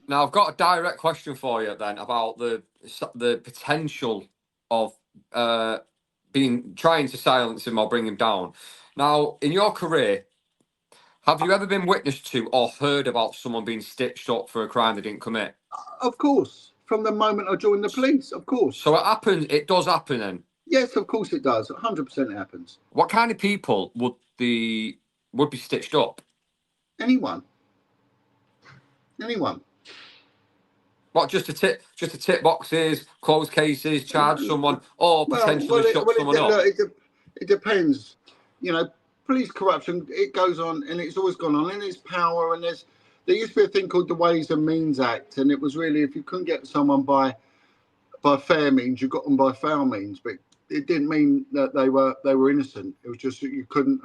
Now, I've got a direct question for you then about the potential of trying to silence him or bring him down. Now, in your career, have you ever been witness to or heard about someone being stitched up for a crime they didn't commit? Of course. From the moment I joined the police, of course. So it happens. It does happen then. Yes, of course it does. 100% it happens. What kind of people would be stitched up? Anyone. What, just to tick boxes, close cases, charge someone, or potentially shut someone up? Look, it depends. You know, police corruption, it goes on, and it's always gone on, and it's power, and there used to be a thing called the Ways and Means Act, and it was really, if you couldn't get someone by fair means, you got them by foul means, but it didn't mean that they were innocent. It was just that you couldn't,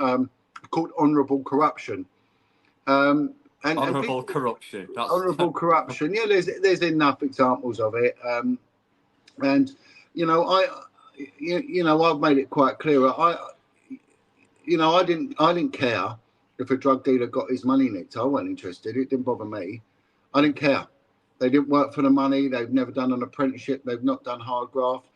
called honourable corruption. Honourable corruption. Honourable corruption. Yeah, there's enough examples of it, and you know, I've made it quite clear. I didn't care if a drug dealer got his money nicked. I wasn't interested. It didn't bother me. I didn't care. They didn't work for the money. They've never done an apprenticeship. They've not done hard graft.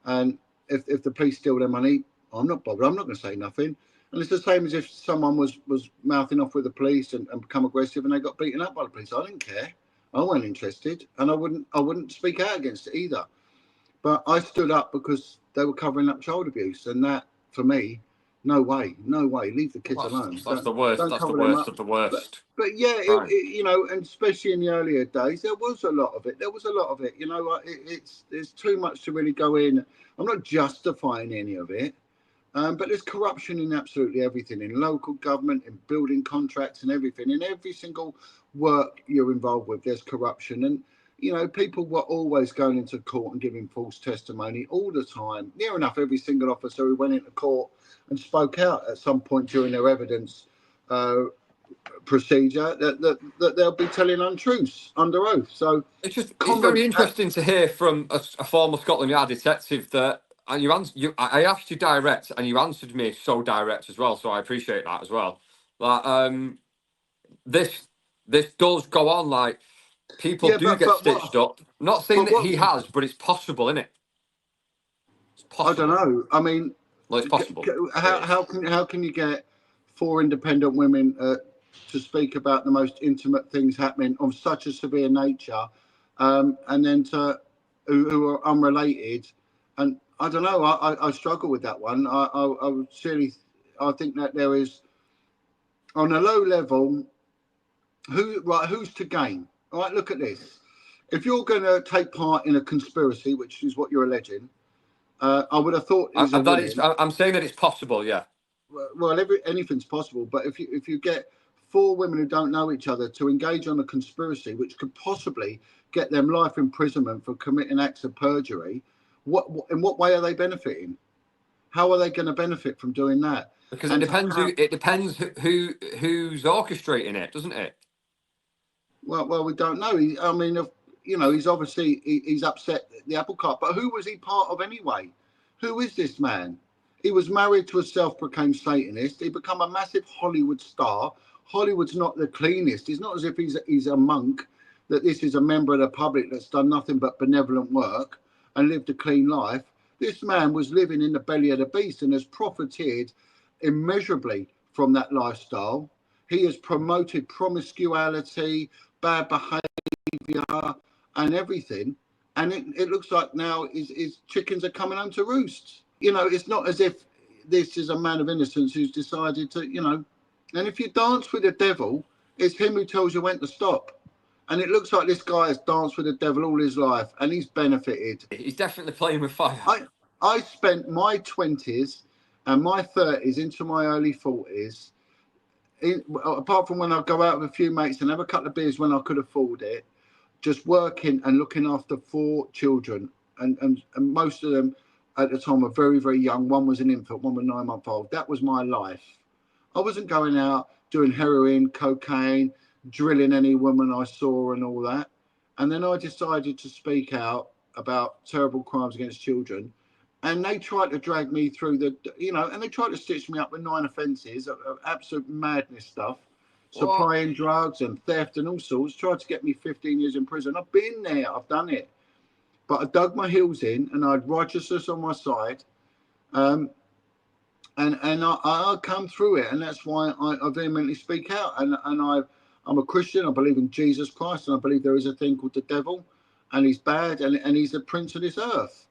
And if the police steal their money, I'm not bothered. I'm not going to say nothing. And it's the same as if someone was mouthing off with the police and become aggressive and they got beaten up by the police. I didn't care. I wasn't interested, and I wouldn't speak out against it either. But I stood up because they were covering up child abuse, and that, for me, no way, leave the kids alone. That's the worst. That's the worst of the worst. But yeah, right. You know, and especially in the earlier days, there was a lot of it. You know, there's too much to really go in. I'm not justifying any of it. But there's corruption in absolutely everything, in local government, in building contracts and everything. In every single work you're involved with, there's corruption. And, you know, people were always going into court and giving false testimony all the time. Near enough every single officer who went into court and spoke out at some point during their evidence procedure that they'll be telling untruths under oath. So it's very interesting to hear from a former Scotland Yard detective that. And I asked you direct, and you answered me so direct as well. So I appreciate that as well. Like, this does go on. Like, people get stitched up. I'm not saying that he has, but it's possible, isn't it? It's possible. I don't know. I mean, well, it's possible. How can you get 4 independent women to speak about the most intimate things happening of such a severe nature, and then who are unrelated? And I don't know. I struggle with that one. I think that there is, on a low level, who's to gain? All right, look at this. If you're going to take part in a conspiracy, which is what you're alleging, I would have thought. I'm saying that it's possible. Yeah. Well, anything's possible. But if you get 4 women who don't know each other to engage on a conspiracy, which could possibly get them life imprisonment for committing acts of perjury. In what way are they benefiting? How are they going to benefit from doing that? Because it depends who's orchestrating it, doesn't it? Well, we don't know. He's obviously he's upset the apple cart. But who was he part of anyway? Who is this man? He was married to a self-proclaimed Satanist. He become a massive Hollywood star. Hollywood's not the cleanest. It's not as if he's a monk. That this is a member of the public that's done nothing but benevolent work and lived a clean life. This man was living in the belly of the beast and has profited immeasurably from that lifestyle. He has promoted promiscuity, bad behaviour and everything. And it looks like now his chickens are coming home to roost. You know, it's not as if this is a man of innocence who's decided to, you know, and if you dance with the devil, it's him who tells you when to stop. And it looks like this guy has danced with the devil all his life, and he's benefited. He's definitely playing with fire. I spent my 20s and my 30s into my early 40s, apart from when I go out with a few mates and have a couple of beers when I could afford it, just working and looking after 4 children. And most of them at the time were very, very young. One was an infant, one was 9-month-old. That was my life. I wasn't going out doing heroin, cocaine, drilling any woman I saw and all that. And then I decided to speak out about terrible crimes against children. And they tried to drag me through and they tried to stitch me up with 9 offences of absolute madness stuff. What? supplying drugs and theft and all sorts. Tried to get me 15 years in prison. I've been there. I've done it. But I dug my heels in, and I had righteousness on my side. And I come through it, and that's why I vehemently speak out. I'm a Christian. I believe in Jesus Christ, and I believe there is a thing called the devil, and he's bad, and he's the prince of this earth.